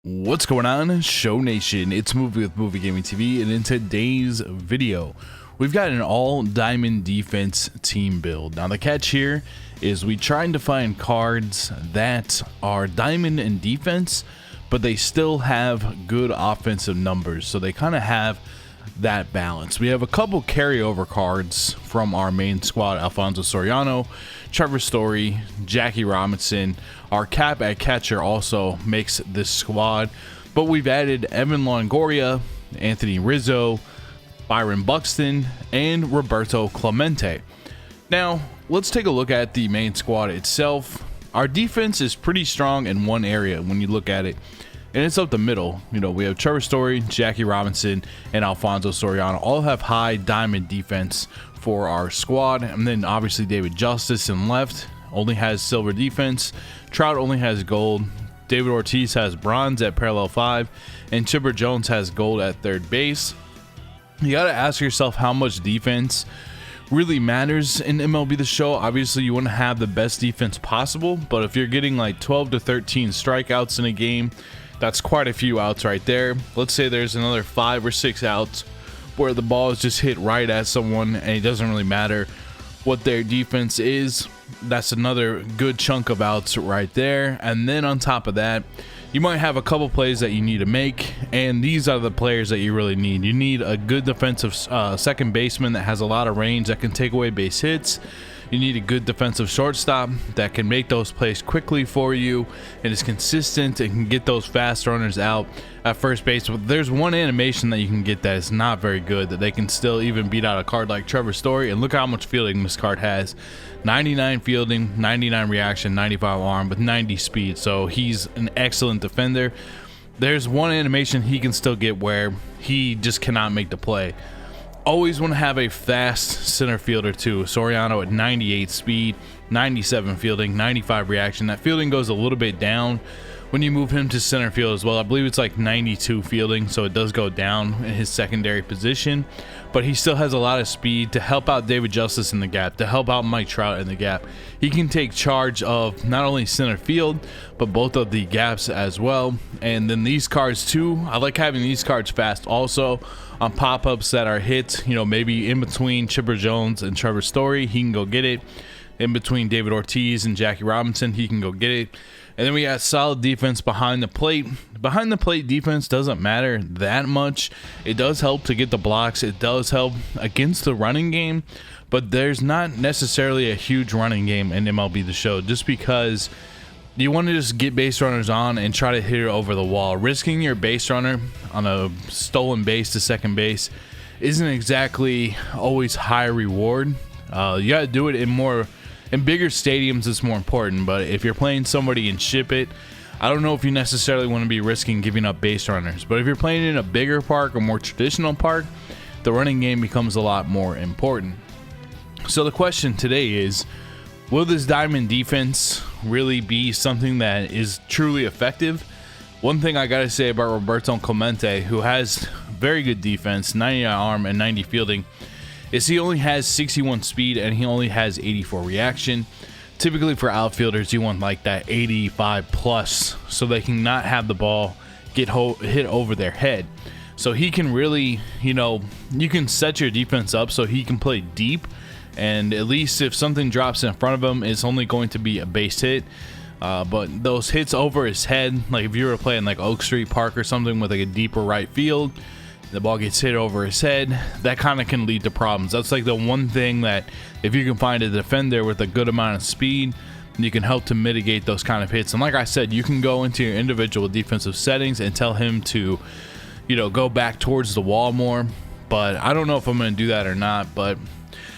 What's going on, Show Nation? It's Movie with Movie Gaming TV, and in today's video, we've got an all-diamond defense team build. Now, the catch here is we trying to find cards that are diamond in defense, but they still have good offensive numbers, so they kind of have that balance. We have a couple carryover cards from our main squad: Alfonso Soriano, Trevor Story, Jackie Robinson. Our cap at catcher also makes this squad, but we've added Evan Longoria, Anthony Rizzo, Byron Buxton, and Roberto Clemente. Now, let's take a look at the main squad itself. Our defense is pretty strong in one area when you look at it, and it's up the middle. You know, we have Trevor Story, Jackie Robinson, and Alfonso Soriano all have high diamond defense for our squad. And then obviously David Justice in left only has silver defense. Trout only has gold. David Ortiz has bronze at parallel 5, and Chipper Jones has gold at third base. You got to ask yourself how much defense really matters in MLB The Show. Obviously, you want to have the best defense possible, but if you're getting like 12 to 13 strikeouts in a game, that's quite a few outs right there. Let's say there's another 5 or 6 outs where the ball is just hit right at someone and it doesn't really matter what their defense is. That's another good chunk of outs right there. And then on top of that, you might have a couple plays that you need to make, and these are the players that you really need. You need a good defensive second baseman that has a lot of range, that can take away base hits. You need a good defensive shortstop that can make those plays quickly for you and is consistent and can get those fast runners out at first base. But there's one animation that you can get that is not very good, that they can still even beat out a card like Trevor Story. And look how much fielding this card has: 99 fielding, 99 reaction, 95 arm with 90 speed. So he's an excellent defender. There's one animation he can still get where he just cannot make the play. Always want to have a fast center fielder too. Soriano at 98 speed, 97 fielding, 95 reaction. That fielding goes a little bit down when you move him to center field as well. I believe it's like 92 fielding, so it does go down in his secondary position, but he still has a lot of speed to help out David Justice in the gap, to help out Mike Trout in the gap. He can take charge of not only center field, but both of the gaps as well. And then these cards too, I like having these cards fast also on pop-ups that are hit, you know, maybe in between Chipper Jones and Trevor Story, he can go get it. In between David Ortiz and Jackie Robinson, he can go get it. And then we got solid defense behind the plate. Behind the plate defense doesn't matter that much. It does help to get the blocks. It does help against the running game, but there's not necessarily a huge running game in MLB The Show, just because you want to just get base runners on and try to hit it over the wall. Risking your base runner on a stolen base to second base isn't exactly always high reward. You got to do it in bigger stadiums. It's more important, but if you're playing somebody in Ship It, I don't know if you necessarily want to be risking giving up base runners. But if you're playing in a bigger park, a more traditional park, the running game becomes a lot more important. So the question today is, will this diamond defense really be something that is truly effective? One thing I gotta say about Roberto Clemente, who has very good defense, 99 arm and 90 fielding, is he only has 61 speed and he only has 84 reaction. Typically for outfielders, you want like that 85 plus, so they can not have the ball get hit over their head. So he can really, you know, you can set your defense up so he can play deep, and at least if something drops in front of him, it's only going to be a base hit. But those hits over his head, like if you were playing like Oak Street Park or something with like a deeper right field, the ball gets hit over his head, that kind of can lead to problems. That's like the one thing that if you can find a defender with a good amount of speed, you can help to mitigate those kind of hits. And like I said, you can go into your individual defensive settings and tell him to, you know, go back towards the wall more. But I don't know if I'm going to do that or not. But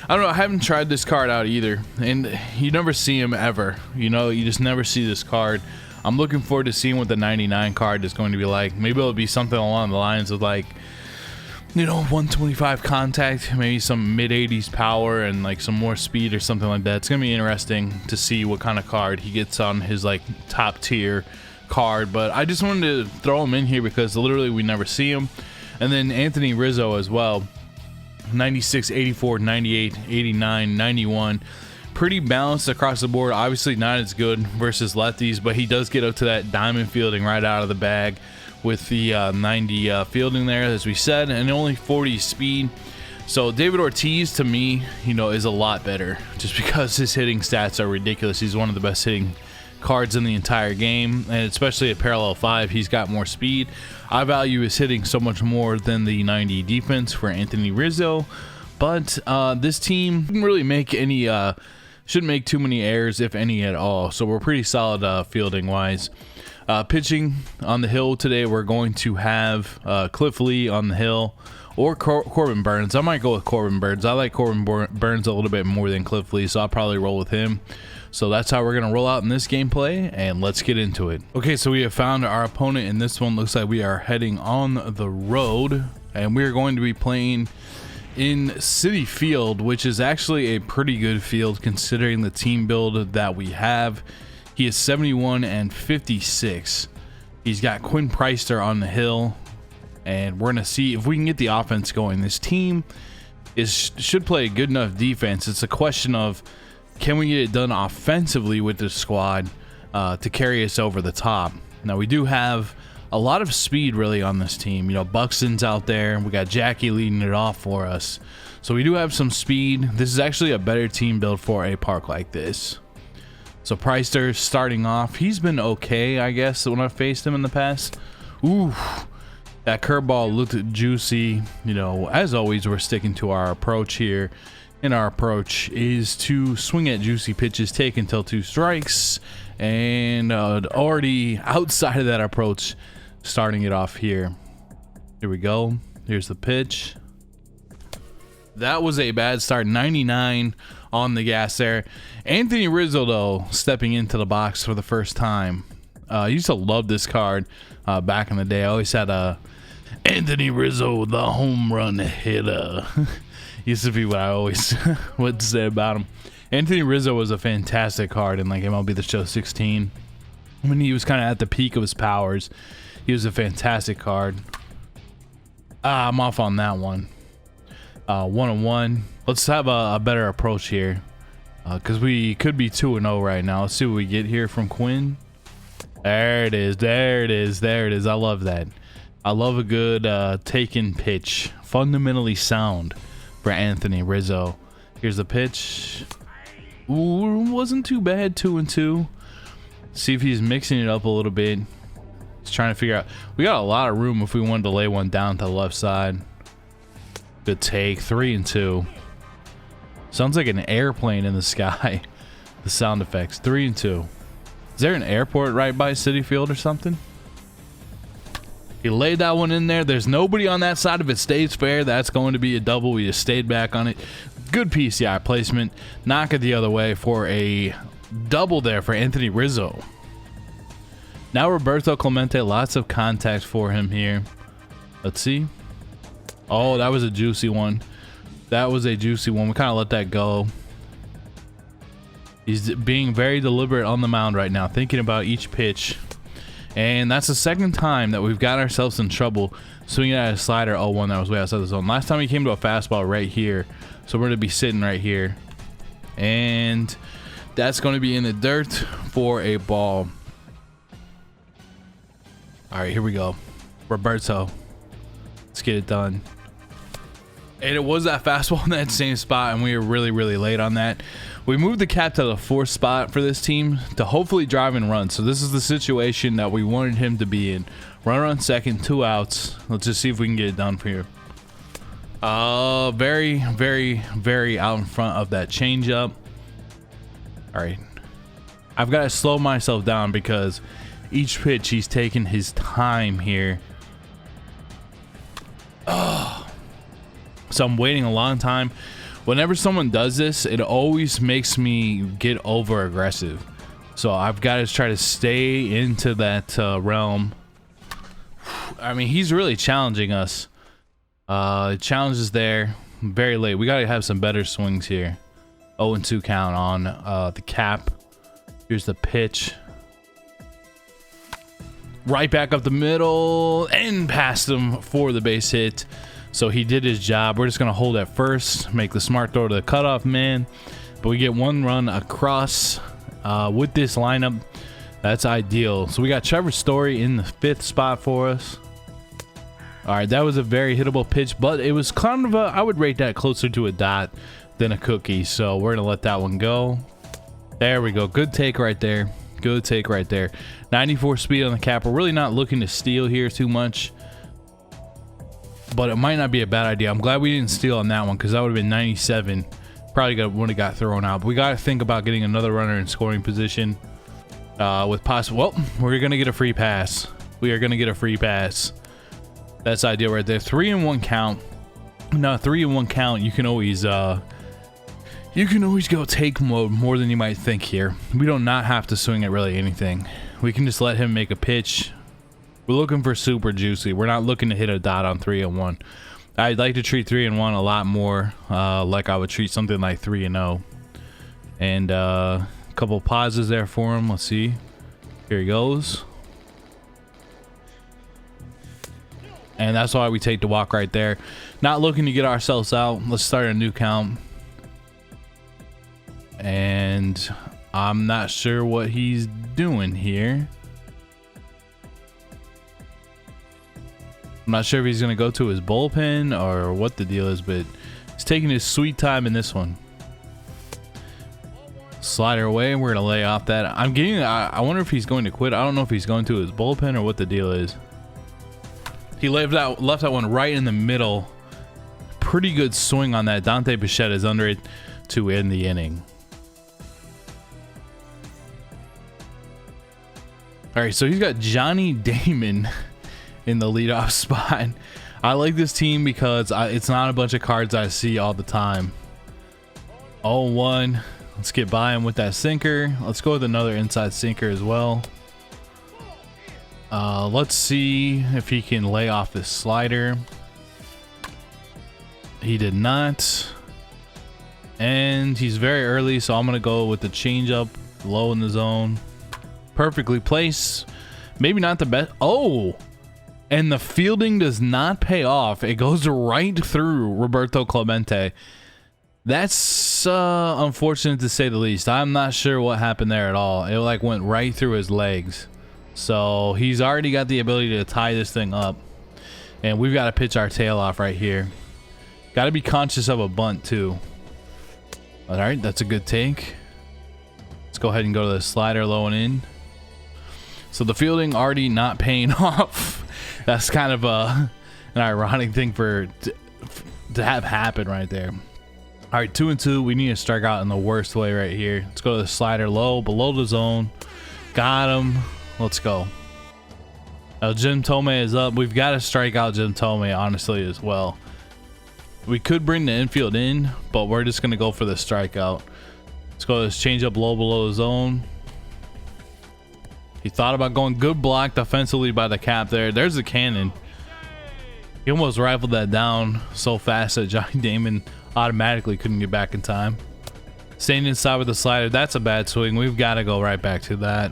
I don't know. I haven't tried this card out either, and you never see him ever. You know, you just never see this card. I'm looking forward to seeing what the 99 card is going to be like. Maybe it'll be something along the lines of like, you know, 125 contact, maybe some mid-80s power and like some more speed or something like that. It's gonna be interesting to see what kind of card he gets on his like top tier card. But I just wanted to throw him in here because literally we never see him. And then Anthony Rizzo as well, 96, 84, 98, 89, 91. pretty balanced across the board. Obviously not as good versus lefties, but he does get up to that diamond fielding right out of the bag with the 90 fielding there, as we said, and only 40 speed. So David Ortiz, to me, you know, is a lot better just because his hitting stats are ridiculous. He's one of the best hitting cards in the entire game, and especially at parallel 5, he's got more speed. I value his hitting so much more than the 90 defense for Anthony Rizzo, but this team didn't really make any shouldn't make too many errors, if any at all, so we're pretty solid fielding wise. Pitching on the hill today, we're going to have Cliff Lee on the hill or Corbin Burns. I might go with Corbin Burns. I like Corbin Burns a little bit more than Cliff Lee, so I'll probably roll with him. So that's how we're going to roll out in this gameplay, and let's get into it. Okay, so we have found our opponent in this one. Looks like we are heading on the road, and we are going to be playing in Citi Field, which is actually a pretty good field considering the team build that we have. He is 71 and 56. He's got Quinn Preister on the hill, and we're going to see if we can get the offense going. This team should play a good enough defense. It's a question of, can we get it done offensively with the squad to carry us over the top? Now, we do have a lot of speed really on this team. You know, Buxton's out there. We got Jackie leading it off for us. So we do have some speed. This is actually a better team build for a park like this. So Preister starting off. He's been okay, I guess, when I've faced him in the past. Ooh, that curveball looked juicy. You know, as always, we're sticking to our approach here. And our approach is to swing at juicy pitches, take until 2 strikes, and already outside of that approach, starting it off here. Here we go. Here's the pitch. That was a bad start. 99 on the gas there. Anthony Rizzo, though, stepping into the box for the first time. I used to love this card back in the day. I always had Anthony Rizzo, the home run hitter. Used to be what I always would say about him. Anthony Rizzo was a fantastic card in like MLB The Show 16. When he was kind of at the peak of his powers, he was a fantastic card. I'm off on that one. 1-1. Let's have a better approach here because we could be 2-0 right now. Let's see what we get here from Quinn. There it is. There it is. There it is. I love that. I love a good taken pitch. Fundamentally sound for Anthony Rizzo. Here's the pitch. Ooh, wasn't too bad. 2-2. See if he's mixing it up a little bit. He's trying to figure out. We got a lot of room if we wanted to lay one down to the left side. Good take. 3-2. Sounds like an airplane in the sky. The sound effects. 3-2. Is there an airport right by Citi Field or something? He laid that one in there. There's nobody on that side. If it stays fair, that's going to be a double. We just stayed back on it. Good PCI placement. Knock it the other way for a double there for Anthony Rizzo. Now Roberto Clemente. Lots of contact for him here. Let's see. Oh, that was a juicy one. That was a juicy one. We kind of let that go. He's being very deliberate on the mound right now, thinking about each pitch. And that's the second time that we've got ourselves in trouble swinging at a slider 0-1 that was way outside the zone. Last time he came to a fastball right here. So we're going to be sitting right here. And that's going to be in the dirt for a ball. All right, here we go. Roberto. Let's get it done. And it was that fastball in that same spot, and we were really, really late on that. We moved the cap to the 4th spot for this team to hopefully drive and run. So this is the situation that we wanted him to be in. Runner on second, 2 outs. Let's just see if we can get it done for here. Very, very, very out in front of that changeup. All right. I've got to slow myself down because each pitch he's taking his time here. Oh. So I'm waiting a long time. Whenever someone does this, it always makes me get over aggressive. So I've got to try to stay into that realm. I mean, he's really challenging us. Challenges there. Very late. We got to have some better swings here. 0-2 count on the cap. Here's the pitch. Right back up the middle and past him for the base hit. So he did his job. We're just going to hold at first, make the smart throw to the cutoff man. but we get 1 run across with this lineup. That's ideal. So we got Trevor Story in the 5th spot for us. All right, that was a very hittable pitch, but it was kind of I would rate that closer to a dot than a cookie. So we're gonna let that one go. There we go. Good take right there. Good take right there. 94 speed on the cap. We're really not looking to steal here too much, but it might not be a bad idea. I'm glad we didn't steal on that one, because that would have been 97. Probably would have got thrown out. But we got to think about getting another runner in scoring position with possible. Well, we're gonna get a free pass. We are gonna get a free pass. That's ideal right there. 3-1 count. No, 3-1 count. You can always go take mode more than you might think here. We do not have to swing at really anything. We can just let him make a pitch. We're looking for super juicy. We're not looking to hit a dot on 3-1. I'd like to treat 3-1 a lot more like I would treat something like 3-0. And a couple pauses there for him. Let's see. Here he goes. And that's why we take the walk right there. Not looking to get ourselves out. Let's start a new count. And I'm not sure what he's doing here. I'm not sure if he's going to go to his bullpen or what the deal is, but he's taking his sweet time in this one. Slider away. We're going to lay off that. I wonder if he's going to quit. I don't know if he's going to his bullpen or what the deal is. He left that one right in the middle. Pretty good swing on that. Dante Bichette is under it to end the inning. All right, so he's got Johnny Damon in the leadoff spot. I like this team because it's not a bunch of cards I see all the time. 0-1. Let's get by him with that sinker. Let's go with another inside sinker as well. Let's see if he can lay off this slider. He did not. And he's very early, so I'm going to go with the changeup low in the zone. Perfectly placed. Maybe not the best. Oh, and the fielding does not pay off. It goes right through Roberto Clemente. That's unfortunate to say the least. I'm not sure what happened there at all. It like went right through his legs. So he's already got the ability to tie this thing up, and we've got to pitch our tail off right here. Got to be conscious of a bunt too. All right, that's a good take. Let's go ahead and go to the slider low and in. So the fielding already not paying off. That's kind of an ironic thing to have happen right there. All right, 2-2. We need to strike out in the worst way right here. Let's go to the slider low, below the zone. Got him. Let's go. Now Jim Thome is up. We've got to strike out Jim Thome, honestly, as well. We could bring the infield in, but we're just going to go for the strikeout. Let's go to this changeup low below the zone. He thought about going. Good block defensively by the cap there. There's the cannon. He almost rifled that down so fast that Johnny Damon automatically couldn't get back in time. Staying inside with the slider. That's a bad swing. We've got to go right back to that.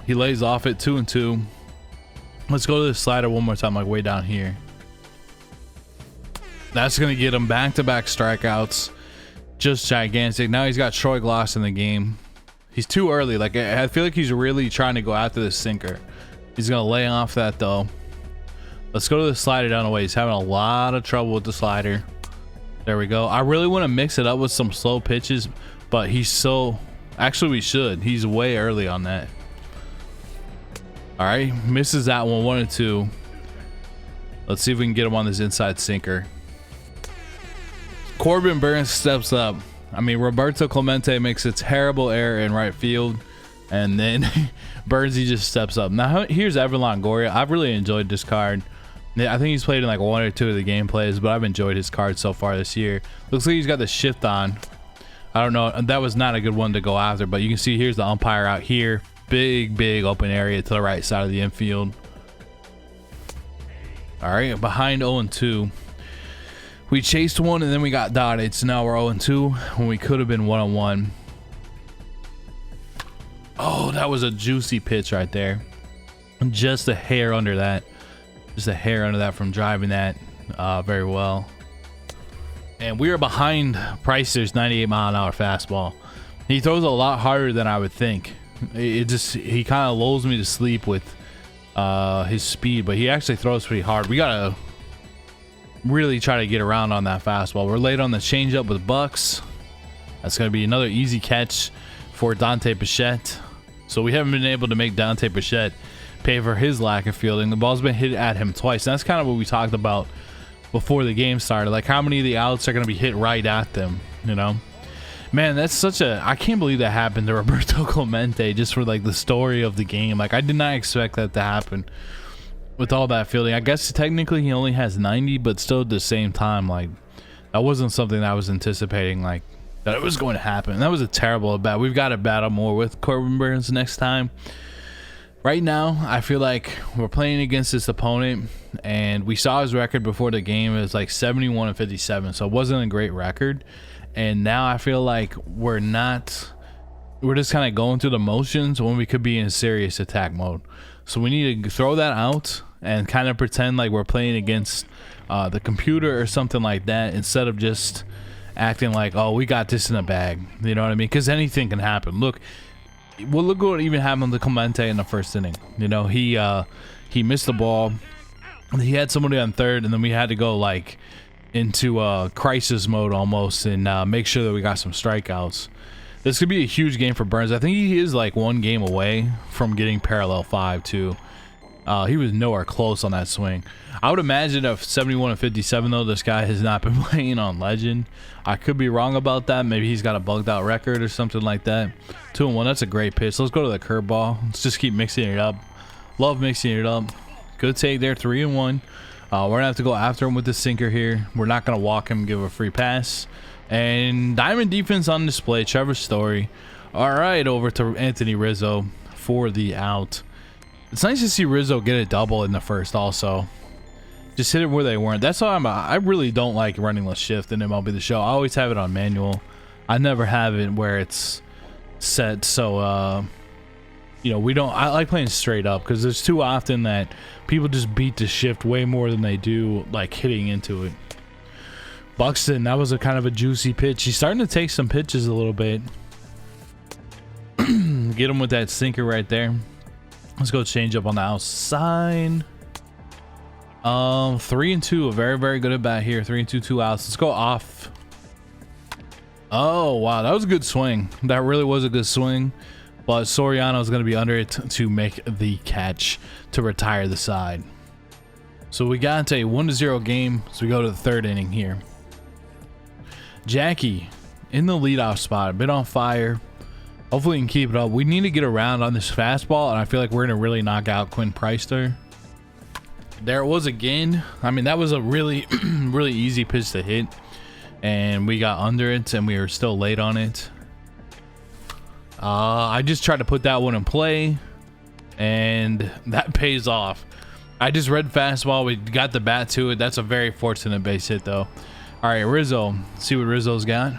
He lays off it. 2-2. Let's go to the slider one more time, like way down here. That's going to get him back-to-back strikeouts. Just gigantic. Now he's got Troy Gloss in the game. He's too early. Like, I feel like he's really trying to go after the sinker. He's going to lay off that, though. Let's go to the slider down the way. He's having a lot of trouble with the slider. There we go. I really want to mix it up with some slow pitches, but he's so... Actually, we should. He's way early on that. All right. Misses that one. 1-2. Let's see if we can get him on this inside sinker. Corbin Burns steps up. I mean, Roberto Clemente makes a terrible error in right field, and then Burnsy just steps up. Now, here's Evan Longoria. I've really enjoyed this card. I think he's played in like 1 or 2 of the gameplays, but I've enjoyed his card so far this year. Looks like he's got the shift on. I don't know. That was not a good one to go after, but you can see here's the umpire out here. Big open area to the right side of the infield. All right, behind 0-2. We chased one and then we got dotted, so now we're 0-2 when we could have been 1-1. Oh, that was a juicy pitch right there. Just a hair under that. Just a hair under that from driving that very well. And we are behind Pricer's 98-mile-an-hour fastball. He throws a lot harder than I would think. He kind of lulls me to sleep with his speed, but he actually throws pretty hard. We gotta really try to get around on that fastball. We're late on the changeup with Bucks. That's gonna be another easy catch for Dante Bichette. So we haven't been able to make Dante Bichette pay for his lack of fielding. The ball's been hit at him twice, and that's kind of what we talked about before the game started, like how many of the outs are going to be hit right at them, you know. Man, that's such a, I can't believe that happened to Roberto Clemente, just for like the story of the game. Like, I did not expect that to happen with all that fielding. I guess technically he only has 90, but still at the same time, like, that wasn't something that I was anticipating, like, that it was going to happen. That was a terrible at bat. We've got to battle more with Corbin Burns next time. Right now, I feel like we're playing against this opponent, and we saw his record before the game. It was like 71-57, so it wasn't a great record. And now I feel like we're just kind of going through the motions when we could be in serious attack mode. So we need to throw that out and kind of pretend like we're playing against the computer or something like that, instead of just acting like, oh, we got this in the bag. You know what I mean? Because anything can happen. Look what even happened to Clemente in the first inning. You know, he missed the ball. He had somebody on third, and then we had to go like into crisis mode almost, and make sure that we got some strikeouts. This could be a huge game for Burns. I think he is like one game away from getting parallel 5 too. He was nowhere close on that swing. I would imagine if 71-57 though, this guy has not been playing on Legend. I could be wrong about that. Maybe he's got a bugged out record or something like that. 2-1. That's a great pitch. Let's go to the curveball. Let's just keep mixing it up. Love mixing it up. Good take there. 3-1. We're gonna have to go after him with the sinker here. We're not gonna walk him and give a free pass. And diamond defense on display. Trevor Story. All right, over to Anthony Rizzo for the out. It's nice to see Rizzo get a double in the first also. Just hit it where they weren't. That's all I really don't like running less shift in MLB The Show. I always have it on manual. I never have it where it's set. So, you know, I like playing straight up, because there's too often that people just beat the shift way more than they do like hitting into it. Buxton, that was a kind of a juicy pitch. He's starting to take some pitches a little bit. Get him with that sinker right there. Let's go change up on the outside. 3-2, a very, very good at bat here. 3-2, 2 outs. Let's go off. Oh, wow. That was a good swing. That really was a good swing. But Soriano is going to be under it to make the catch to retire the side. So we got into a 1-0 game. So we go to the third inning here. Jackie in the leadoff spot. A bit on fire. Hopefully we can keep it up. We need to get around on this fastball, and I feel like we're going to really knock out Quinn Priester. There it was again. I mean, that was a really, really easy pitch to hit, and we got under it, and we were still late on it. I just tried to put that one in play, and that pays off. I just read fastball. We got the bat to it. That's a very fortunate base hit, though. All right, Rizzo. Let's see what Rizzo's got.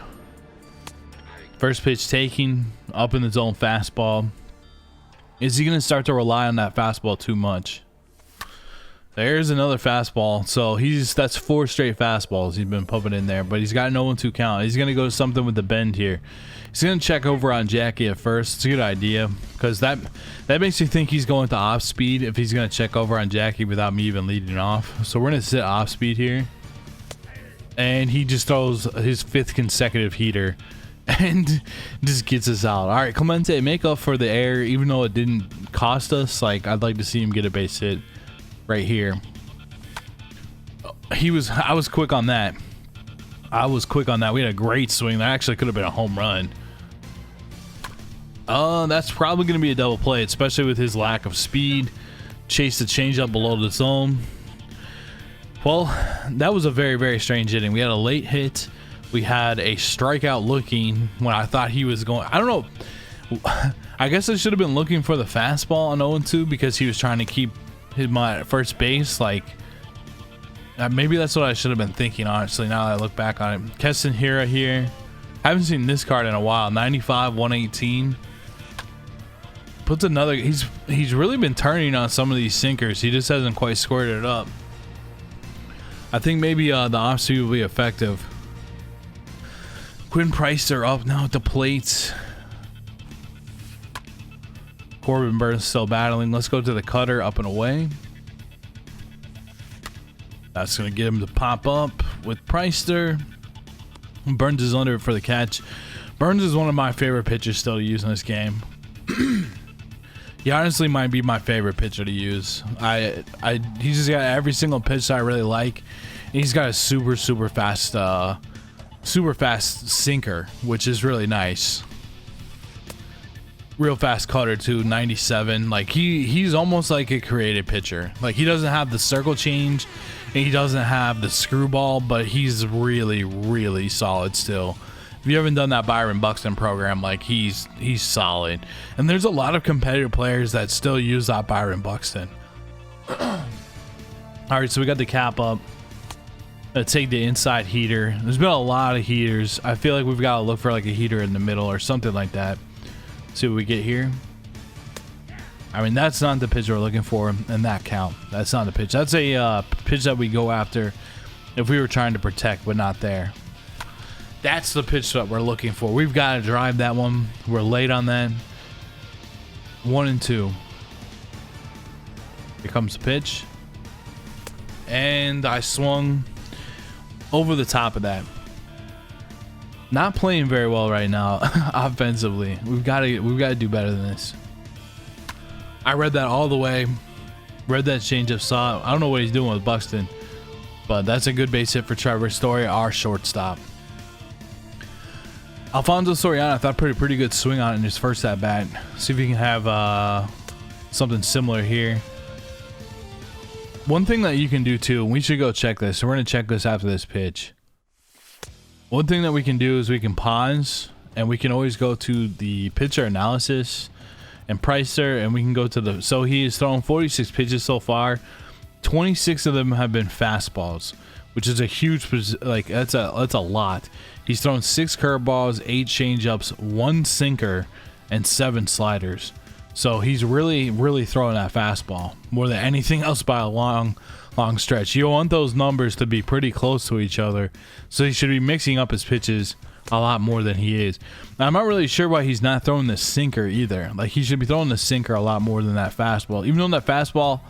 First pitch taking, up in the zone fastball. Is he going to start to rely on that fastball too much? There's another fastball. So that's 4 straight fastballs he's been pumping in there, but he's got no 1-2 count. He's going to go to something with the bend here. He's going to check over on Jackie at first. It's a good idea, because that makes you think he's going to off speed if he's going to check over on Jackie without me even leading off. So we're going to sit off speed here. And he just throws his 5th consecutive heater and just gets us out. All right, Clemente, make up for the error, even though it didn't cost us. Like, I'd like to see him get a base hit right here. I was quick on that. We had a great swing. That actually could have been a home run. That's probably going to be a double play, especially with his lack of speed. Chase the changeup below the zone. Well, that was a very, very strange inning. We had a late hit. We had a strikeout looking when I thought he was going. I don't know. I guess I should have been looking for the fastball on 0-2, because he was trying to keep him at first base. Like, maybe that's what I should have been thinking, honestly, now that I look back on it. Keston Hira here. Haven't seen this card in a while. 95, 118. Puts another. He's really been turning on some of these sinkers. He just hasn't quite squared it up. I think maybe the off speed will be effective. Quinn Price are up now at the plate. Corbin Burns still battling. Let's go to the cutter, up and away. That's going to get him to pop up with Preister. Burns is under it for the catch. Burns is one of my favorite pitchers still to use in this game. He honestly might be my favorite pitcher to use. He's just got every single pitch that I really like. And he's got a super fast sinker, which is really nice. Real fast cutter too, 97. Like he's almost like a creative pitcher. Like he doesn't have the circle change and he doesn't have the screwball, but he's really solid still. If you haven't done that Byron Buxton program, like he's solid. And there's a lot of competitive players that still use that Byron Buxton. All right, so we got the cap up. Let's take the inside heater. There's been a lot of heaters. I feel like we've got to look for like a heater in the middle or something like that. See what we get here. I mean, that's not the pitch we're looking for in that count. That's not the pitch. That's a pitch that we go after if we were trying to protect, but not there. That's the pitch that we're looking for. We've got to drive that one. We're late on that. 1 and 2. Here comes the pitch. And I swung over the top of that. Not playing very well right now offensively. We've got to do better than this. I read that all the way. Read that changeup, saw it. I don't know what he's doing with Buxton, but that's a good base hit for Trevor Story, our shortstop. Alfonso Soriano, I thought pretty good swing on it in his first at bat. See if we can have something similar here. One thing that you can do too, and we should go check this. So we're gonna check this after this pitch. One thing that we can do is we can pause, and we can always go to the pitcher analysis and Preister, and we can go to the. So he has thrown 46 pitches so far. 26 of them have been fastballs, which is a huge, like that's a lot. He's thrown 6 curveballs, 8 changeups, 1 sinker, and 7 sliders. So he's really throwing that fastball more than anything else by a long stretch. You want those numbers to be pretty close to each other, so he should be mixing up his pitches a lot more than he is. Now, I'm not really sure why he's not throwing the sinker either. Like he should be throwing the sinker a lot more than that fastball. Even though that fastball,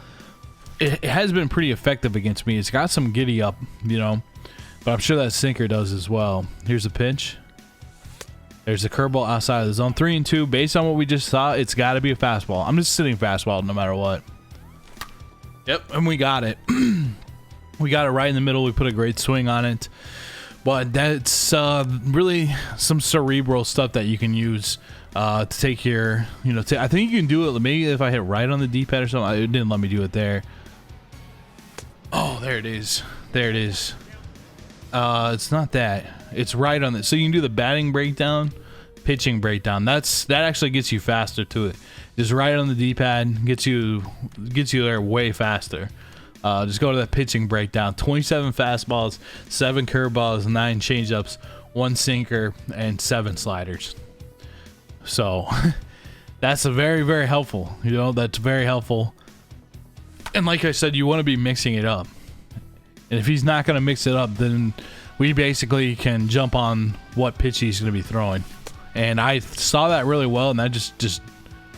it has been pretty effective against me. It's got some giddy up, you know, but I'm sure that sinker does as well. Here's a pitch. There's a curveball outside of the zone. 3 and 2. Based on what we just saw, it's got to be a fastball. I'm just sitting fastball no matter what. Yep, and we got it. We got it right in the middle. We put a great swing on it. But that's really some cerebral stuff that you can use to take your, you know, I think you can do it. Maybe if I hit right on the D-pad or something. It didn't let me do it there. Oh, there it is. There it is. It's not that. It's right on it. So you can do the batting breakdown, pitching breakdown. That actually gets you faster to it. Just right on the D-pad, gets you there way faster. Just go to that pitching breakdown. 27 fastballs, 7 curveballs, 9 changeups, 1 sinker, and 7 sliders. So that's a very helpful. You know, that's very helpful. And like I said, you want to be mixing it up. And if he's not going to mix it up, then we basically can jump on what pitch he's going to be throwing. And I saw that really well, and that just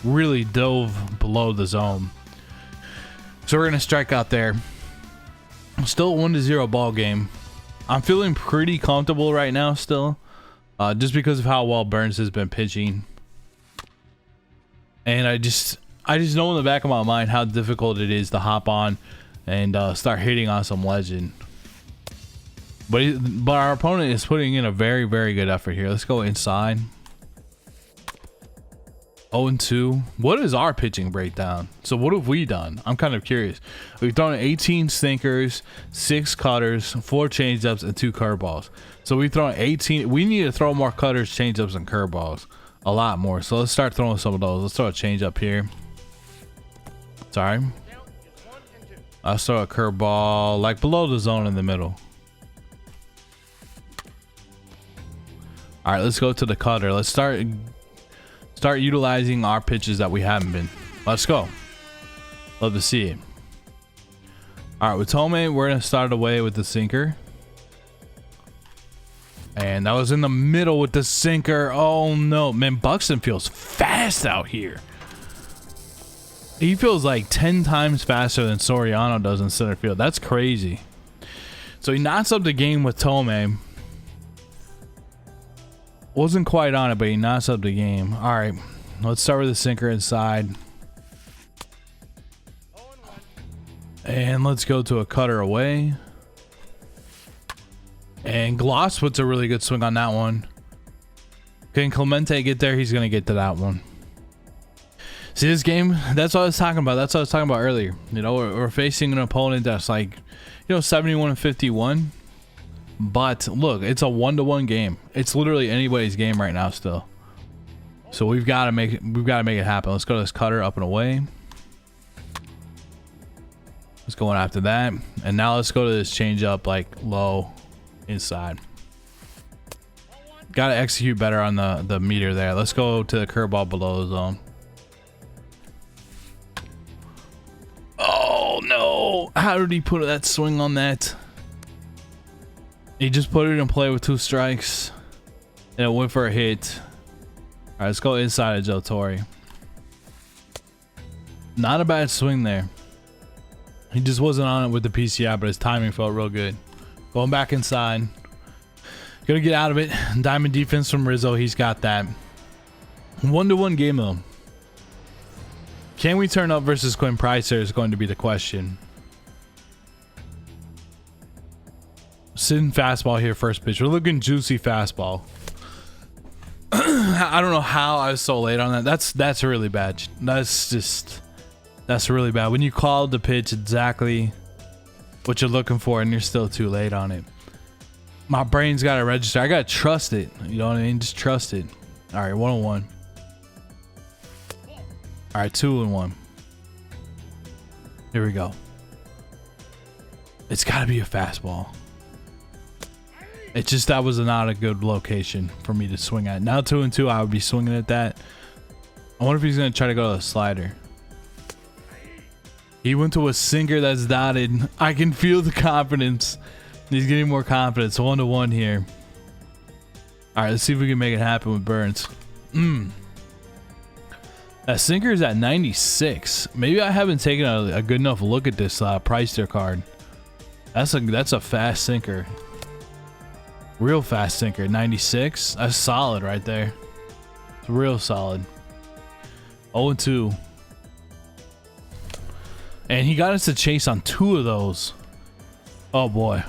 really dove below the zone. So we're going to strike out there. Still a 1-0 ball game. I'm feeling pretty comfortable right now still, just because of how well Burns has been pitching. And I just know in the back of my mind how difficult it is to hop on and start hitting on some legend. But our opponent is putting in a very good effort here. Let's go inside. 0-2. What is our pitching breakdown? So what have we done? I'm kind of curious. We've thrown 18 sinkers, 6 cutters, 4 changeups, and 2 curveballs. So we've thrown 18. We need to throw more cutters, changeups, and curveballs. A lot more. So let's start throwing some of those. Let's throw a changeup here. Sorry. Let's throw a curveball like below the zone in the middle. All right, let's go to the cutter. Let's start utilizing our pitches that we haven't been. Let's go. Love to see it. All right, with Tomei, we're gonna start away with the sinker, And that was in the middle with the sinker. Oh no, man, Buxton feels fast out here. He feels like 10 times faster than Soriano does in center field. That's crazy. So he knocks up the game with Tomei. Wasn't quite on it, but he knocks up the game. All right, let's start with the sinker inside. And let's go to a cutter away. And Gloss puts a really good swing on that one. Can Clemente get there? He's going to get to that one. See, this game, that's what I was talking about. That's what I was talking about earlier. You know, we're facing an opponent that's like, you know, 71-51. But look, it's a 1-1 game. It's literally anybody's game right now still. So we've got to make it happen. Let's go to this cutter up and away. Let's go on after that. And now let's go to this change up like low inside. Got to execute better on the meter there. Let's go to the curveball below the zone. Oh no, how did he put that swing on that? He just put it in play with 2 strikes and it went for a hit. All right, let's go inside of Joe Torre. Not a bad swing there. He just wasn't on it with the PCI, but his timing felt real good. Going back inside. Gonna get out of it. Diamond defense from Rizzo. He's got that. 1-1 game though. Can we turn up versus Quinn Pricer is going to be the question. Sitting fastball here first pitch. We're looking juicy fastball. I don't know how I was so late on that. That's really bad. That's really bad. When you call the pitch exactly what you're looking for and you're still too late on it. My brain's got to register. I got to trust it. You know what I mean? Just trust it. All right, 1-1. All right, 2-1. Here we go. It's got to be a fastball. It's just that was not a good location for me to swing at. Now 2-2, I would be swinging at that. I wonder if he's going to try to go to the slider. He went to a sinker that's dotted. I can feel the confidence. He's getting more confidence. 1-1 here. All right, let's see if we can make it happen with Burns. That sinker is at 96. Maybe I haven't taken a good enough look at this Priester card. That's a fast sinker. Real fast sinker. 96. That's solid right there. It's real solid. 0-2. And he got us to chase on 2 of those. Oh boy.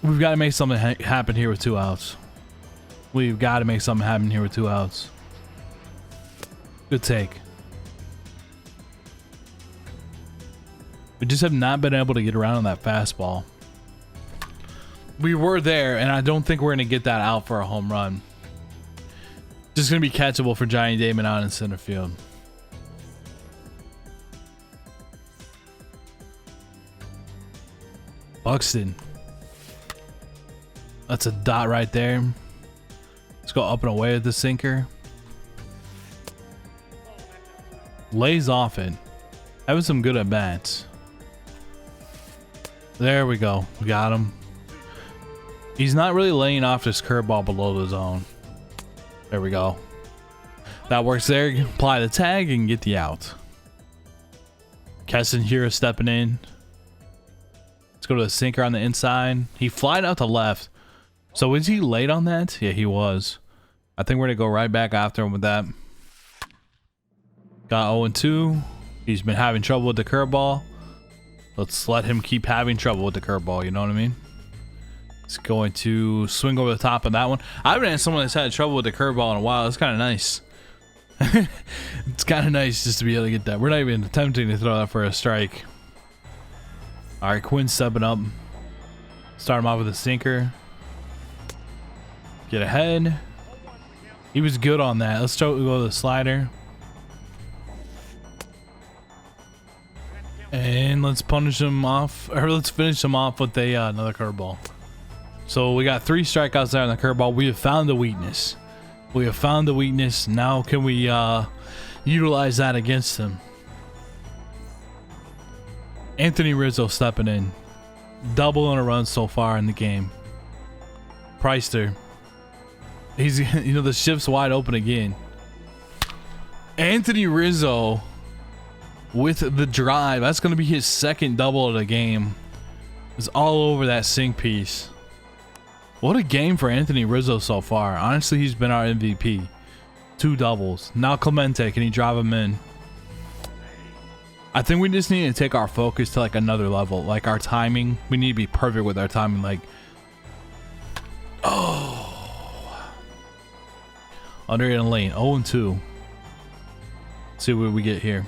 We've got to make something happen here with 2 outs. We've got to make something happen here with 2 outs. Good take. We just have not been able to get around on that fastball. We were there, and I don't think we're going to get that out for a home run. Just going to be catchable for Johnny Damon out in center field. Buxton. That's a dot right there. Let's go up and away with the sinker. Lays off it. Having some good at bats. There we go. We got him. He's not really laying off this curveball below the zone. There we go. That works there. Apply the tag and get the out. Keston here is stepping in. Let's go to the sinker on the inside. He flied out to left. So was he late on that? Yeah, he was. I think we're going to go right back after him with that. Got 0-2. He's been having trouble with the curveball. Let's let him keep having trouble with the curveball. You know what I mean? It's going to swing over the top of that one. I haven't had someone that's had trouble with the curveball in a while. It's kind of nice. It's kind of nice just to be able to get that. We're not even attempting to throw that for a strike. All right, Quinn stepping up. Start him off with a sinker. Get ahead. He was good on that. Let's go to the slider. And let's punish him off, or let's finish him off with a another curveball. So we got 3 strikeouts there on the curveball. We have found the weakness. We have found the weakness. Now can we utilize that against him? Anthony Rizzo stepping in. Double on a run so far in the game. Priester. He's, you know, the shift's wide open again. Anthony Rizzo with the drive. That's going to be his second double of the game. It's all over that sink piece. What a game for Anthony Rizzo so far. Honestly, he's been our MVP. 2 doubles. Now Clemente, can he drive him in? I think we just need to take our focus to like another level. Like our timing. We need to be perfect with our timing. Like, oh. Under in the lane. 0-2. See what we get here.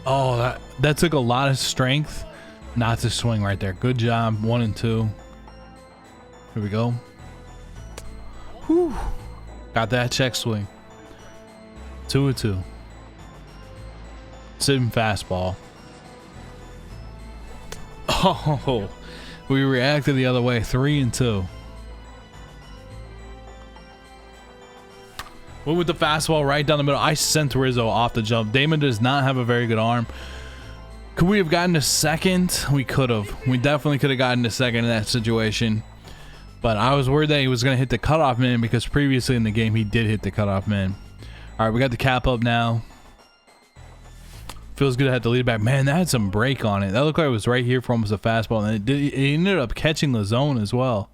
Oh, that took a lot of strength not to swing right there. Good job. 1-2. Here we go. Whew. Got that check swing. 2-2. Sitting fastball. Oh, we reacted the other way. 3-2. Went with the fastball right down the middle. I sent Rizzo off the jump. Damon does not have a very good arm. Could we have gotten a second? We could have. We definitely could have gotten a second in that situation. But I was worried that he was going to hit the cutoff man because previously in the game he did hit the cutoff man. All right, we got the cap up now. Feels good to have the lead back. Man, that had some break on it. That looked like it was right here for almost a fastball. And it ended up catching the zone as well.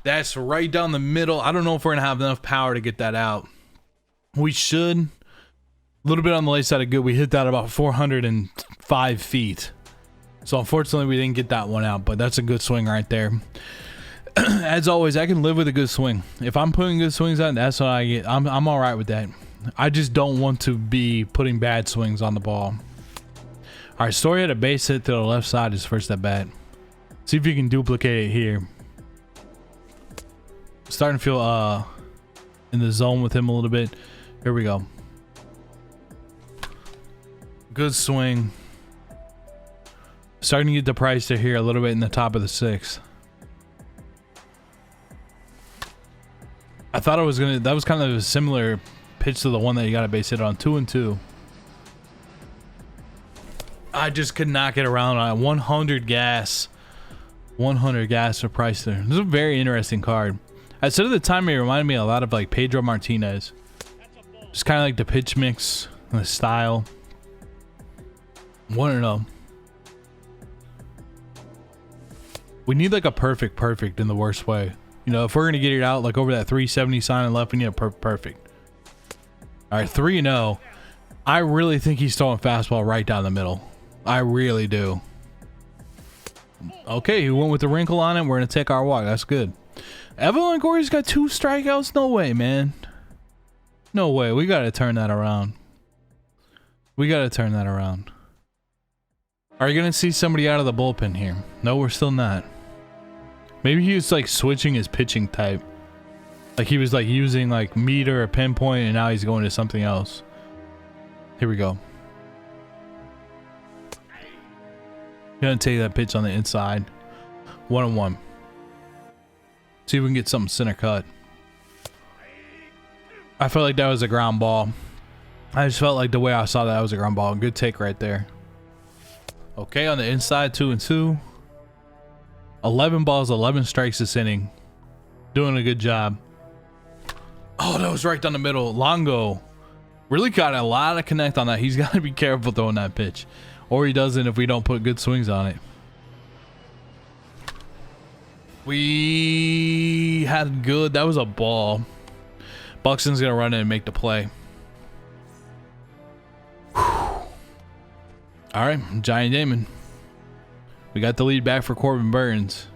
That's right down the middle. I don't know if we're going to have enough power to get that out. We should. A little bit on the late side of good. We hit that about 405 feet. So unfortunately, we didn't get that one out. But that's a good swing right there. As always, I can live with a good swing. If I'm putting good swings on, that's what I get. I'm all right with that. I just don't want to be putting bad swings on the ball. All right, Story had a base hit to the left side his first at bat. See if you can duplicate it here. Starting to feel in the zone with him a little bit. Here we go. Good swing. Starting to get the price to here a little bit in the top of the 6th. I thought it was gonna. That was kind of a similar pitch to the one that you got a base hit on. 2-2. I just could not get around on 100 gas. 100 gas for price there. This is a very interesting card. I said at the time it reminded me a lot of like Pedro Martinez. Just kind of like the pitch mix and the style. 1-0. We need like a perfect in the worst way. You know, if we're going to get it out like over that 370 sign and left, we need a perfect. All right, 3-0. I really think he's throwing fastball right down the middle. I really do. Okay, he went with the wrinkle on it. We're going to take our walk. That's good. Evan Longoria's got 2 strikeouts? No way, man. No way. We got to turn that around. We got to turn that around. Are you going to see somebody out of the bullpen here? No, we're still not. Maybe he was like switching his pitching type. Like he was like using like meter or pinpoint and now he's going to something else. Here we go. Gonna take that pitch on the inside. 1-1. See if we can get something center cut. I felt like that was a ground ball. I just felt like the way I saw that was a ground ball. Good take right there. Okay, on the inside, 2-2. 11 balls, 11 strikes this inning. Doing a good job. Oh, that was right down the middle. Longo really got a lot of connect on that. He's got to be careful throwing that pitch. Or he doesn't if we don't put good swings on it. We had good. That was a ball. Buxton's going to run in and make the play. Whew. All right, Giant Damon. We got the lead back for Corbin Burns.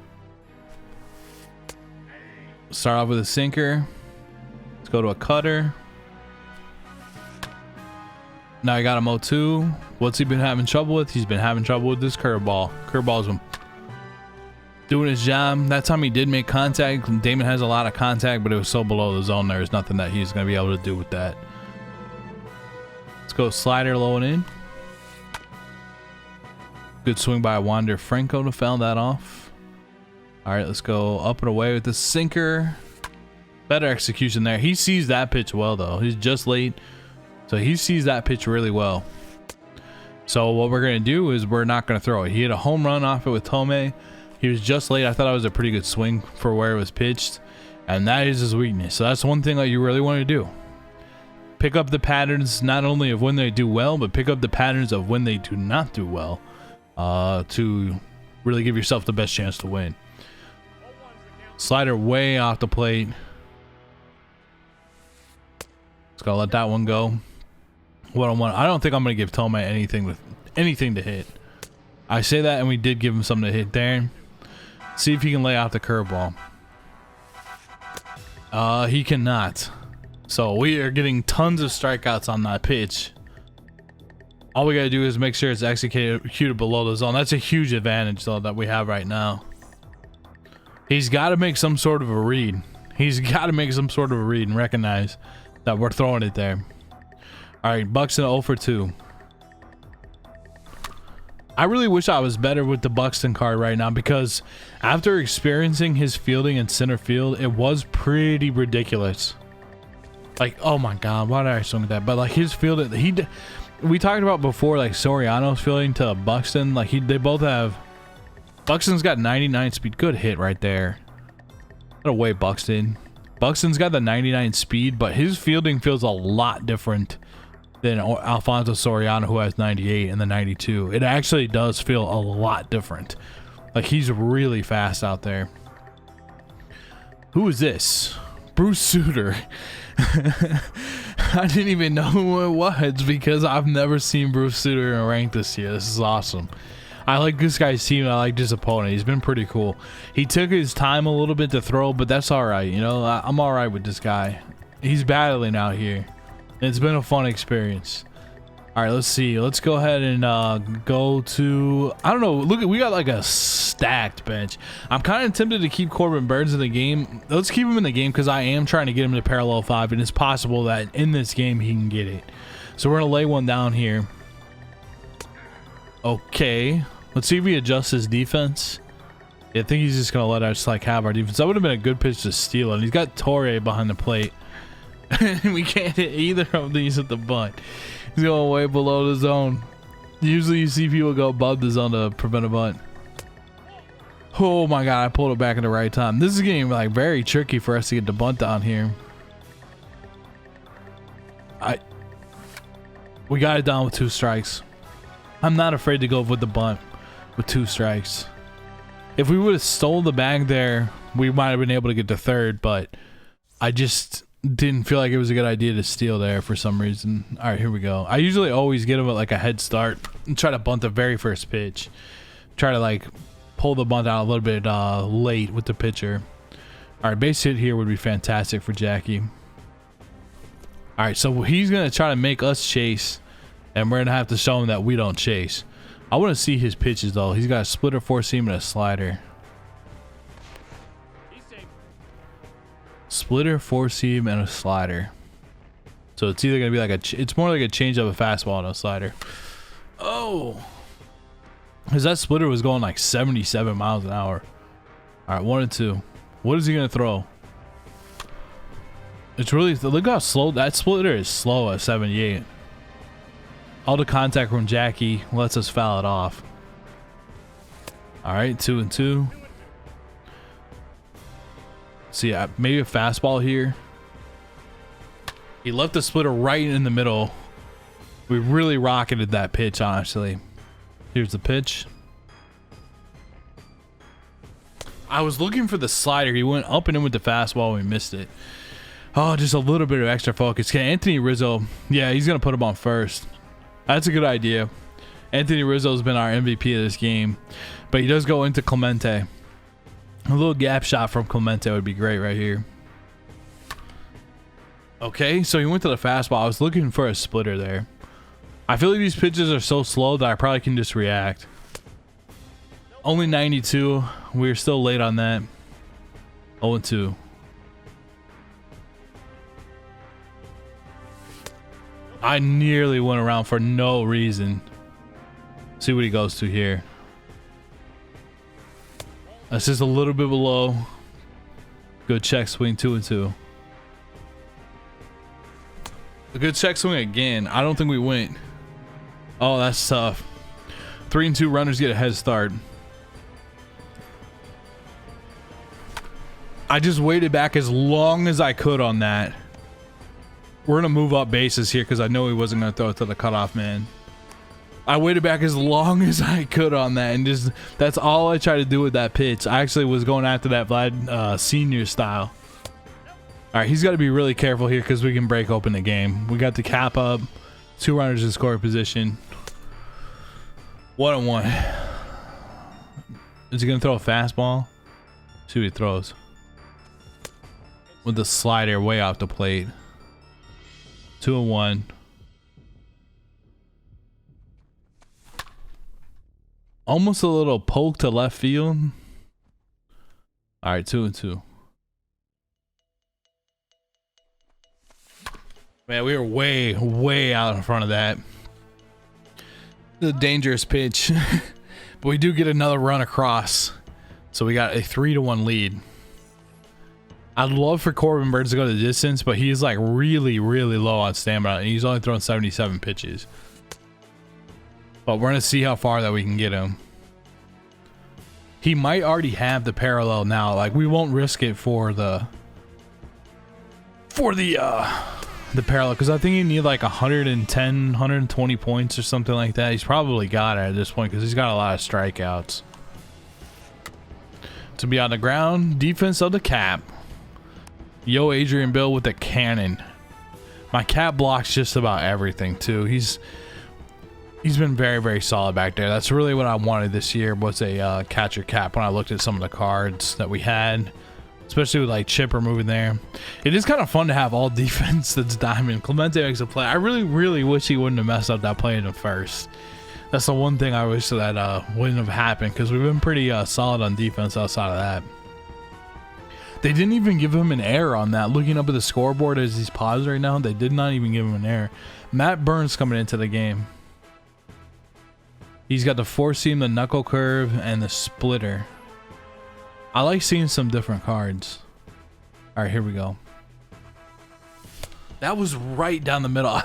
Start off with a sinker. Let's go to a cutter. Now I got him 0-2. What's he been having trouble with? He's been having trouble with this curveball. Curveball's been doing his job. That time he did make contact. Damon has a lot of contact, but it was so below the zone there's nothing that he's going to be able to do with that. Let's go slider low and in. Good swing by Wander Franco to foul that off. All right, let's go up and away with the sinker. Better execution there. He sees that pitch well, though. He's just late, so he sees that pitch really well. So what we're going to do is we're not going to throw it. He hit a home run off it with Tomei. He was just late. I thought it was a pretty good swing for where it was pitched, and that is his weakness. So that's one thing that you really want to do. Pick up the patterns, not only of when they do well, but pick up the patterns of when they do not do well, to really give yourself the best chance to win. Slider way off the plate. Just gotta let that one go. I don't think I'm gonna give Tomei anything to hit. I say that, and we did give him something to hit there. See if he can lay out the curveball. He cannot. So we are getting tons of strikeouts on that pitch. All we gotta do is make sure it's executed below the zone. That's a huge advantage, though, that we have right now. He's got to make some sort of a read. He's got to make some sort of a read and recognize that we're throwing it there. All right, Buxton 0 for 2. I really wish I was better with the Buxton card right now, because after experiencing his fielding in center field, it was pretty ridiculous. Like, oh my God, why did I swing at that? But like his fielding, we talked about before, like Soriano's fielding to Buxton. Like they both have. Buxton's got 99 speed. Good hit right there. What away, Buxton. Buxton's got the 99 speed, but his fielding feels a lot different than Alfonso Soriano, who has 98 and the 92. It actually does feel a lot different. Like he's really fast out there. Who is this? Bruce Sutter. I didn't even know who it was because I've never seen Bruce Sutter in a rank this year. This is awesome. I like this guy's team. I like his opponent. He's been pretty cool. He took his time a little bit to throw, but that's all right. You know, I'm all right with this guy. He's battling out here. It's been a fun experience. All right, let's see. Let's go ahead and go to, I don't know. Look, we got like a stacked bench. I'm kind of tempted to keep Corbin Burns in the game. Let's keep him in the game because I am trying to get him to parallel 5, and it's possible that in this game he can get it. So we're gonna lay one down here. Okay. Let's see if he adjusts his defense. Yeah, I think he's just gonna let us like have our defense. That would have been a good pitch to steal, and he's got Torre behind the plate. We can't hit either of these at the bunt. He's going way below the zone. Usually you see people go above the zone to prevent a bunt. Oh my God, I pulled it back at the right time. This is getting like very tricky for us to get the bunt down here. We got it down with 2 strikes. I'm not afraid to go with the bunt with 2 strikes. If we would have stole the bag there, we might have been able to get to third, but I just didn't feel like it was a good idea to steal there for some reason. All right, here we go. I usually always get him at like a head start and try to bunt the very first pitch. Try to like pull the bunt out a little bit late with the pitcher. All right, base hit here would be fantastic for Jackie. All right, so he's going to try to make us chase, and we're going to have to show him that we don't chase. I want to see his pitches, though. He's got a splitter, 4-seam, and a slider. Splitter, 4-seam, and a slider. So it's either going to be like it's more like a change of a fastball and a slider. Oh. Because that splitter was going like 77 miles an hour. All right, 1-2. What is he going to throw? It's really, look how slow that splitter is. Slow at 78. All the contact from Jackie lets us foul it off. All right, 2-2. See, maybe a fastball here. He left the splitter right in the middle. We really rocketed that pitch, honestly. Here's the pitch. I was looking for the slider. He went up and in with the fastball. We missed it. Oh, just a little bit of extra focus. Can Anthony Rizzo? Yeah, he's going to put him on first. That's a good idea. Anthony Rizzo's been our MVP of this game, but he does go into Clemente. A little gap shot from Clemente would be great right here. Okay, so he went to the fastball. I was looking for a splitter there. I feel like these pitches are so slow that I probably can just react. Only 92. We're still late on that. 0-2. I nearly went around for no reason. See what he goes to here. That's just a little bit below. Good check swing, 2-2. A good check swing again. I don't think we went. Oh, that's tough. 3-2 runners get a head start. I just waited back as long as I could on that. We're going to move up bases here because I know he wasn't going to throw it to the cutoff man. I waited back as long as I could on that, and just that's all I tried to do with that pitch. I actually was going after that Vlad Senior style. All right, he's got to be really careful here because we can break open the game. We got the cap up, 2 runners in scoring position. 1-1. Is he going to throw a fastball? See what he throws. With the slider way off the plate. 2-1. Almost a little poke to left field. All right, 2-2. Man, we were way out in front of that. The dangerous pitch. But we do get another run across. So we got a 3-1 lead. I'd love for Corbin Burns to go the distance, but he's like really low on stamina, and he's only throwing 77 pitches. But we're gonna see how far that we can get him. He might already have the parallel now. Like, we won't risk it for the parallel, because I think you need like 110, 120 points or something like that. He's probably got it at this point because he's got a lot of strikeouts. To be on the ground, defense of the cap. Yo, Adrian Bill with the cannon. My cap blocks just about everything too. He's been very solid back there. That's really what I wanted this year, was a catcher cap when I looked at some of the cards that we had, especially with like Chipper moving there. It is kind of fun to have all defense that's diamond. Clemente makes a play. I really wish he wouldn't have messed up that play in the first. That's the one thing I wish that wouldn't have happened, because we've been pretty solid on defense outside of that. They didn't even give him an error on that. Looking up at the scoreboard as he's paused right now, they did not even give him an error. Matt Burns coming into the game. He's got the 4-seam, the knuckle curve, and the splitter. I like seeing some different cards. All right, here we go. That was right down the middle.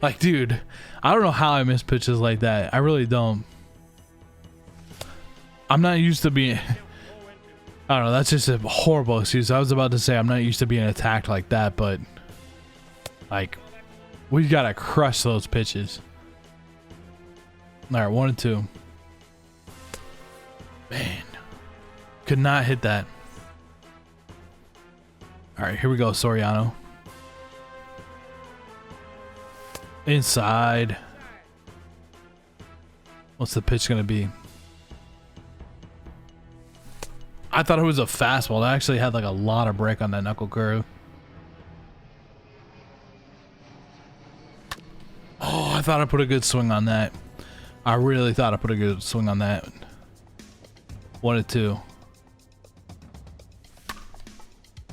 Like, dude, I don't know how I miss pitches like that. I really don't. I'm not used to being... I don't know, that's just a horrible excuse. I was about to say I'm not used to being attacked like that, but like, we gotta crush those pitches. All right, 1-2. Man, could not hit that. All right, here we go, Soriano. Inside. What's the pitch gonna be? I thought it was a fastball. That actually had like a lot of break on that knuckle curve. Oh, I thought I put a good swing on that. I really thought I put a good swing on that. 1-2.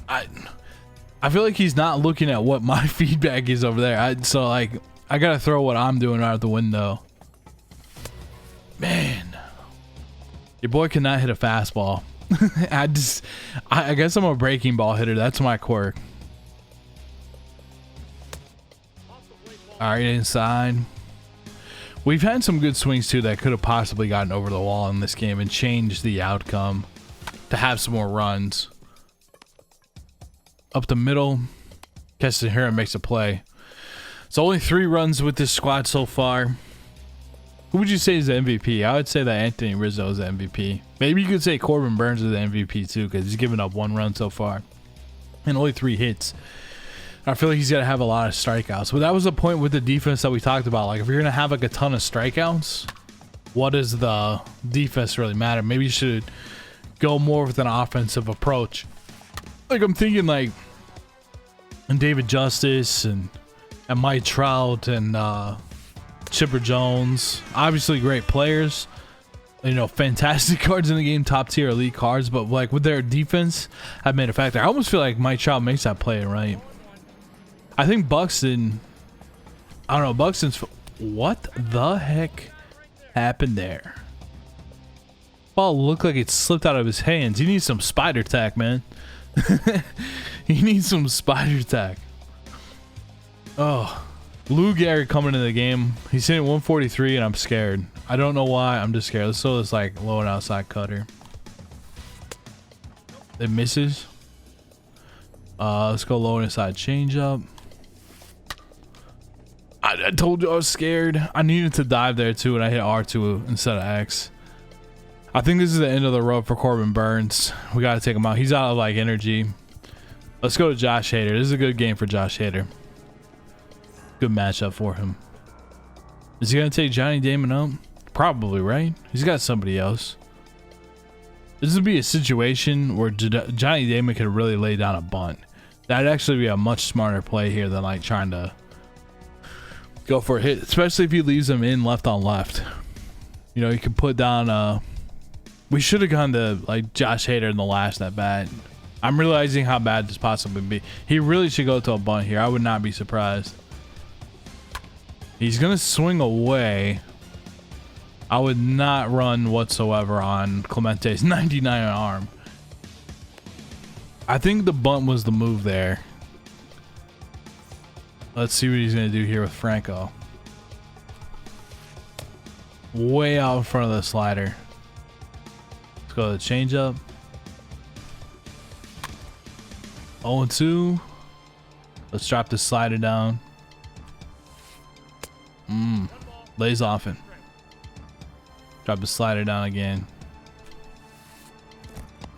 I feel like he's not looking at what my feedback is over there. So like, I gotta throw what I'm doing out the window. Man, your boy cannot hit a fastball. I guess I'm a breaking ball hitter. That's my quirk. All right, inside. We've had some good swings too that could have possibly gotten over the wall in this game and changed the outcome to have some more runs. Up the middle, Castanera makes a play. So only 3 runs with this squad so far. Who would you say is the MVP? I would say that Anthony Rizzo is the MVP. Maybe you could say Corbin Burns is the MVP too, because he's given up 1 run so far and only 3 hits. I feel like he's gonna have a lot of strikeouts. But that was the point with the defense that we talked about. Like, if you're gonna have like a ton of strikeouts, what does the defense really matter? Maybe you should go more with an offensive approach. Like, I'm thinking like David Justice and Mike Trout and Chipper Jones, obviously great players, you know, fantastic cards in the game, top tier elite cards, but like with their defense have made a factor. I almost feel like Mike Trout makes that play right. I think Buxton, I don't know, Buxton's, what the heck happened there? Ball looked like it slipped out of his hands. He needs some spider tack, man. He needs some spider tack. Oh, Lou Gehrig coming into the game. He's hitting 143 and I'm scared. I don't know why. I'm just scared. Let's throw this like low and outside cutter. It misses. Let's go low inside changeup. I told you I was scared. I needed to dive there too, and I hit R2 instead of X. I think this is the end of the road for Corbin Burns. We got to take him out. He's out of like energy. Let's go to Josh Hader. This is a good game for Josh Hader. Good matchup for him. Is he going to take Johnny Damon up? Probably, right? He's got somebody else. This would be a situation where Johnny Damon could really lay down a bunt. That'd actually be a much smarter play here than like trying to go for a hit, especially if he leaves him in left on left. You know, you could put down we should have gone to like Josh Hader in the last at bat. I'm realizing how bad this possibly be. He really should go to a bunt here. I would not be surprised. He's gonna swing away. I would not run whatsoever on Clemente's 99 arm. I think the bunt was the move there. Let's see what he's gonna do here with Franco. Way out in front of the slider. Let's go to the changeup. 0-2. Let's drop the slider down. Lays off it. Drop the slider down again.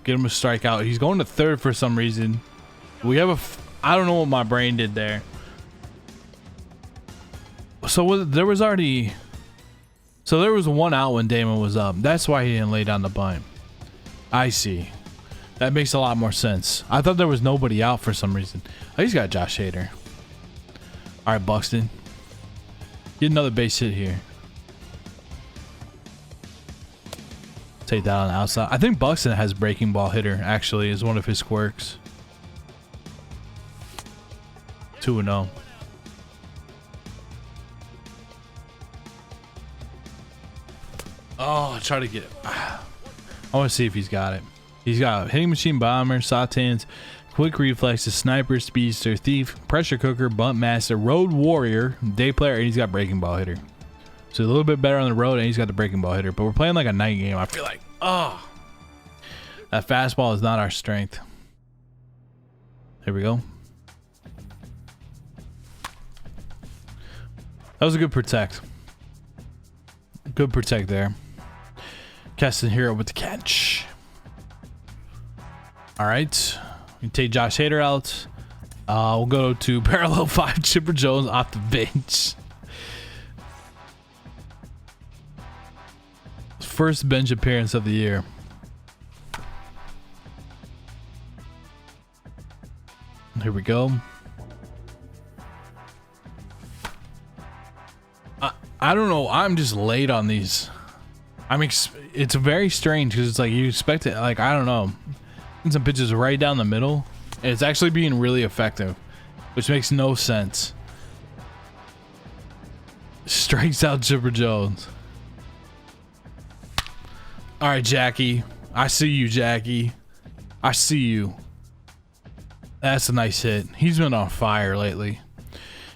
Get him a strikeout. He's going to third for some reason. We have I don't know what my brain did there. So there was one out when Damon was up. That's why he didn't lay down the bunt. I see. That makes a lot more sense. I thought there was nobody out for some reason. Oh, he's got Josh Hader. All right, Buxton. Get another base hit here. Take that on the outside. I think Buxton has breaking ball hitter, actually, is one of his quirks. 2-0. Oh, try to get it. I want to see if he's got it. He's got hitting machine, bomber, sautans, quick reflexes, sniper, speedster, thief, pressure cooker, bunt master, road warrior, day player, and he's got breaking ball hitter. So a little bit better on the road, and he's got the breaking ball hitter. But we're playing like a night game. I feel like, oh, that fastball is not our strength. Here we go. That was a good protect. Good protect there. Keston Hero with the catch. All right. We take Josh Hader out. We'll go to parallel 5 Chipper Jones off the bench. First bench appearance of the year. Here we go. I don't know. I'm just late on these. It's very strange because it's like you expect it. Like, I don't know. Some pitches right down the middle. And it's actually being really effective, which makes no sense. Strikes out Chipper Jones. All right, Jackie. I see you, Jackie. I see you. That's a nice hit. He's been on fire lately.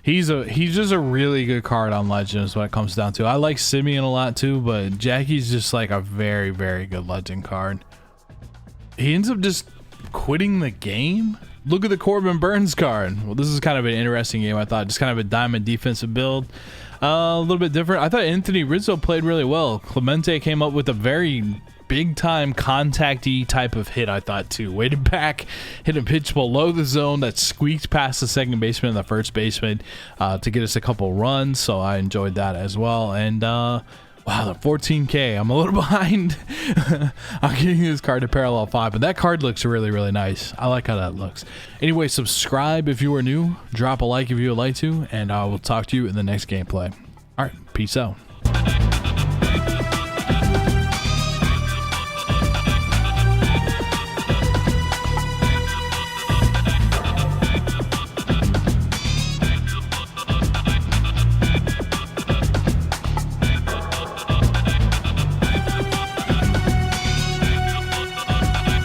He's just a really good card on Legends when it comes down to. I like Simeon a lot too, but Jackie's just like a very, very good Legend card. He ends up just quitting the game. Look at the Corbin Burns card. Well, this is kind of an interesting game, I thought. Just kind of a diamond defensive build. A little bit different. I thought Anthony Rizzo played really well. Clemente came up with a very big time contact-y type of hit, I thought too. Weighted back, hit a pitch below the zone that squeaked past the second baseman and the first baseman to get us a couple runs. So I enjoyed that as well. And wow, the 14K. I'm a little behind. I'm getting this card to parallel 5, but that card looks really, really nice. I like how that looks. Anyway, subscribe if you are new. Drop a like if you would like to, and I will talk to you in the next gameplay. All right, peace out.